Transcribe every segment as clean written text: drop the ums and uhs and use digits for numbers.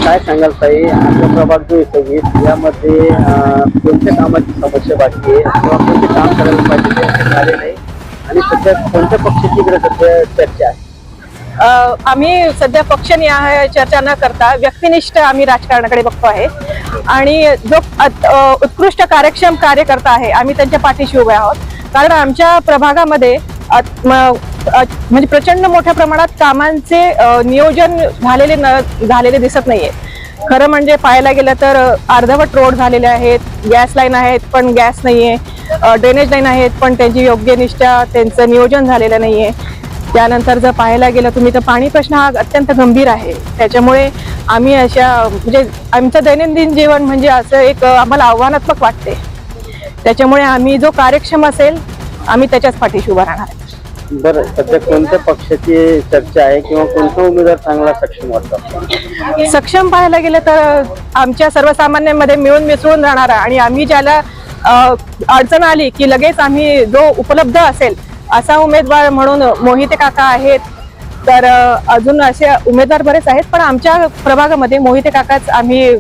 काय सांगाल ताई, आपला प्रभाग जो 21 यामध्ये कोणत्या कामाची समस्या बाकी आहे किंवा कोणते काम करायला पाहिजे ते झाले नाही आणि सध्या कोणत्या पक्षाची इकडे सध्या चर्चा आहे? आम्ही सध्या पक्षनिहाय चर्चा न करता व्यक्तिनिष्ठ आम्ही राजकारणाकडे बघतो आहे आणि जो उत्कृष्ट कार्यक्षम कार्यकर्ता आहे आम्ही त्यांच्या पाठीशी उभे आहोत. कारण आमच्या प्रभागामध्ये म्हणजे प्रचंड मोठ्या प्रमाणात कामांचे नियोजन झालेले दिसत नाहीये. खरं म्हणजे पाहायला गेलं तर अर्धवट रोड झालेले आहेत, गॅस लाईन आहेत पण गॅस नाहीये, ड्रेनेज लाईन आहेत पण त्यांची योग्य निष्ठा त्यांचं नियोजन झालेलं नाहीये. त्यानंतर जर पाहायला गेलं तुम्ही तर पाणी प्रश्न हा अत्यंत गंभीर आहे. त्याच्यामुळे आम्ही अशा म्हणजे आमचं दैनंदिन जीवन म्हणजे असं एक आम्हाला आव्हानात्मक वाटते. त्याच्यामुळे आम्ही जो कार्यक्षम असेल आम्ही त्याच्याच पाठीशी उभा राहणार. बरं, सध्या कोणत्या पक्षाची चर्चा आहे किंवा कोणता उमेदवार चांगला सक्षम वाटतो? सक्षम पाहायला गेलं तर आमच्या सर्वसामान्यांमध्ये मिळून मिसळून राहणारा आणि आम्ही ज्याला अडचण आली की लगेच आम्ही जो उपलब्ध असेल असा उमेदवार म्हणून मोहिते काका आहेत. तर अजून असे उमेदवार बरेच आहेत पण आमच्या प्रभागामध्ये मोहिते काकाच आम्ही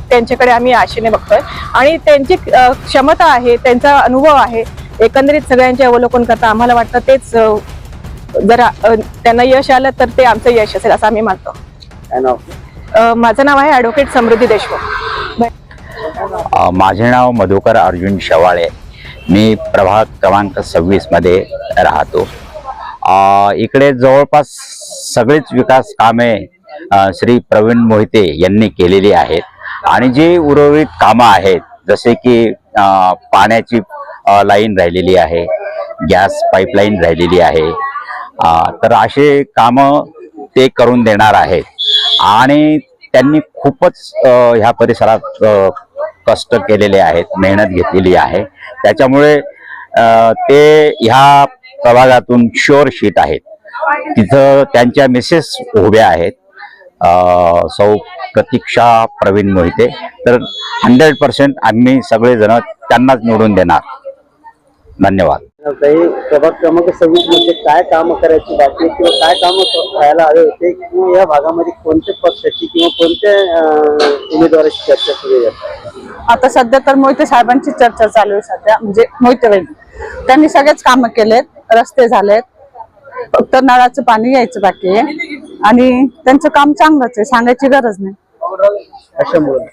त्यांच्याकडे आम्ही आशेने बघतोय आणि त्यांची क्षमता आहे, त्यांचा अनुभव आहे. एकंदरीत सगळ्यांचे अवलोकन करता आम्हाला वाटतं तेच जर त्यांना यश आलं तर ते आमचं यश असेल असं आम्ही मानतो. माझं नाव आहे ॲडव्होकेट समृद्धी देशमुख. माझे नाव मधुकर अर्जुन शेवाळे. मी प्रभाग क्रमांक 26 मध्ये राहतो. इकडे जवळपास सगळीच विकास कामे श्री प्रवीण मोहिते यांनी केलेली आहेत आणि जी उर्वरित कामं आहेत जसे की पाण्याची लाईन राहिलेली आहे, गॅस पाईपलाईन राहिलेली आहे, तर असे कामं ते करून देणार आहेत. आणि त्यांनी खूपच ह्या परिसरात कष्ट केलेले आहेत, मेहनत घेतलेली आहे. त्याच्यामुळे ते ह्या प्रभागातून शुअर शीट आहेत. तिथं त्यांच्या मिसेस उभ्या आहेत, सौ प्रतीक्षा प्रवीण मोहिते. तर 100% आम्ही सगळेजण त्यांनाच निवडून देणार. धन्यवाद. प्रभाग क्रमांक 26 मध्ये काय काम करायची बाकी किंवा काय काम व्हायला हवे होते किंवा या भागामध्ये कोणत्या पक्षाची किंवा कोणत्या उमेदवाराची चर्चा सुरू आहे? आता सध्या तर मोहिते साहेबांची चर्चा चालू आहे. सध्या म्हणजे मोहिते वैद्य त्यांनी सगळेच कामं केलेत, रस्ते झालेत, फक्त नळाचं पाणी यायचं बाकी आहे आणि त्यांचं काम चांगलंच आहे, सांगायची गरज नाही. अशामुळे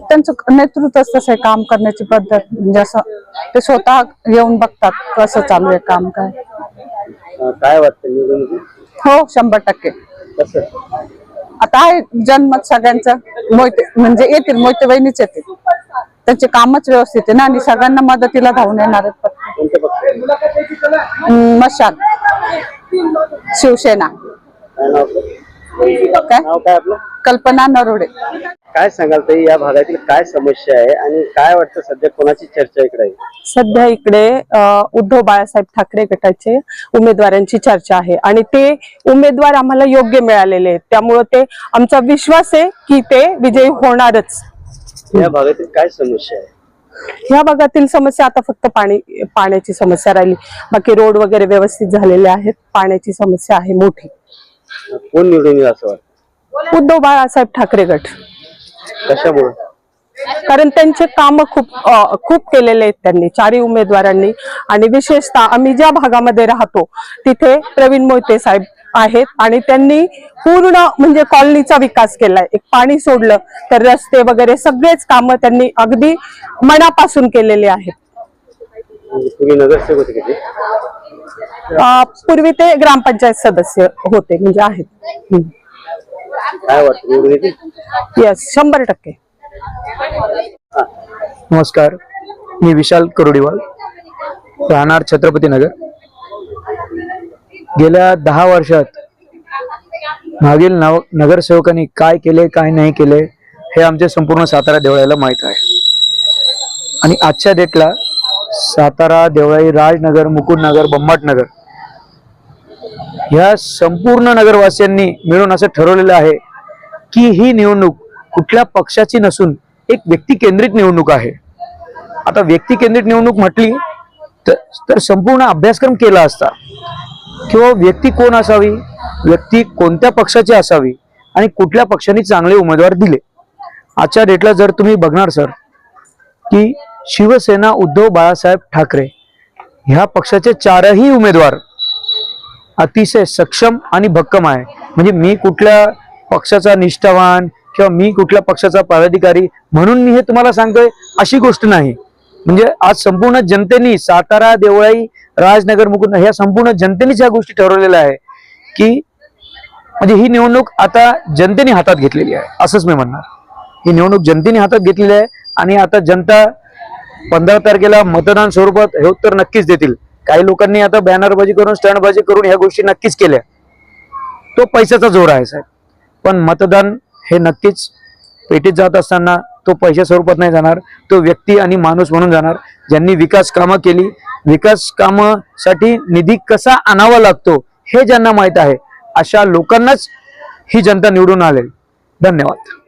त्यांचं नेतृत्वच तसं आहे, काम करण्याची पद्धत म्हणजे असं ते स्वतः येऊन बघतात कसं चालू आहे काम. काय वाटतं निवडणुकीत? हो 100%. आता आहे जनमत सगळ्यांचं मोहिते म्हणजे येतील, मोहिते वहिनीच येतील. त्यांचे कामच व्यवस्थित आहे ना आणि सगळ्यांना मदतीला धावून येणार आहेत. मशाल, शिवसेना. काय आपलं? कल्पना नरोडे. काय सांगाल ताई, या भागातील काय समस्या आहे आणि काय वाटतं सध्या कोणाची चर्चा इकडे आहे? सध्या इकडे उद्धव बाळासाहेब ठाकरे गटाचे उमेदवारांची चर्चा आहे आणि ते उमेदवार आम्हाला योग्य मिळालेले आहेत. त्यामुळे ते आमचा विश्वास आहे की ते विजयी होणारच. या भागातील काय समस्या आहे? ह्या भागातील समस्या आता फक्त पाण्याची समस्या राहिली. बाकी रोड वगैरे व्यवस्थित झालेले आहेत. पाण्याची समस्या आहे मोठी. कोण निवडून येईल असं वाटतं? उद्धव बाळासाहेब ठाकरे गट. कशामुळे? कारण त्यांचे काम खूप केलेले आहेत त्यांनी, चारही उमेदवारांनी. आणि विशेषतः आम्ही ज्या भागामध्ये राहतो तिथे प्रवीण मोहिते साहेब आहेत आणि त्यांनी पूर्ण म्हणजे कॉलनीचा विकास केलाय. एक पाणी सोडलं तर रस्ते वगैरे सगळेच कामं त्यांनी अगदी मनापासून केलेले आहेत. तुम्ही नगरसेवक होते किती? पूर्वी ते ग्रामपंचायत सदस्य होते म्हणजे आहेत. काय वाटतं निवडून येतील? येस 100%. नमस्कार, मी विशाल करोडीवाल, राहणार छत्रपती नगर. गेल्या 10 वर्षात मागील नगरसेवकांनी काय केले काय नाही केले हे आमच्या संपूर्ण सातारा देवळाला माहीत आहे. आणि आजच्या डेटला सातारा, देवळाई, राजनगर, मुकुंदनगर, बंबाटनगर ह्या संपूर्ण नगरवासियांनी मिळून असं ठरवलेलं आहे की ही निवडणूक कुठल्या पक्षाची नसून एक व्यक्ती केंद्रित निवडणूक आहे. आता व्यक्ती केंद्रित निवडणूक म्हटली तर संपूर्ण अभ्यासक्रम केला असता किंवा व्यक्ती कोण असावी, व्यक्ती कोणत्या पक्षाची असावी आणि कुठल्या पक्षाने चांगले उमेदवार दिले. आजच्या डेटला जर तुम्ही बघणार सर की शिवसेना उद्धव बाळासाहेब ठाकरे ह्या पक्षाचे 4ही उमेदवार अतिशय सक्षम आणि भक्कम आहे. म्हणजे मी कुठल्या पक्षाचा निष्ठावान किंवा मी कुठल्या पक्षाचा पदाधिकारी म्हणून मी हे तुम्हाला सांगतोय अशी गोष्ट नाही. म्हणजे आज संपूर्ण जनतेने सातारा, देवळाई, राजनगर, मुकुंद ह्या संपूर्ण जनतेनेच ह्या गोष्टी ठरवलेल्या आहे की म्हणजे ही निवडणूक आता जनतेने हातात घेतलेली आहे असंच मी म्हणणार. ही निवडणूक जनतेने हातात घेतलेली आहे आणि आता जनता 15 तारखेला मतदान स्वरूपात हे उत्तर नक्कीच देतील. काही लोकांनी आता बॅनरबाजी करून स्टँडबाजी करून ह्या गोष्टी नक्कीच केल्या. तो पैशाचा जोर आहे साहेब, पण मतदान हे नक्कीच पेटीत जात असताना तो पैशा स्वरूपात नाही जाणार, तो व्यक्ती आणि माणूस म्हणून जाणार ज्यांनी विकास कामं केली. विकास कामासाठी निधी कसा आणावा लागतो हे ज्यांना माहित आहे अशा लोकांनाच ही जनता निवडून आलेली. धन्यवाद.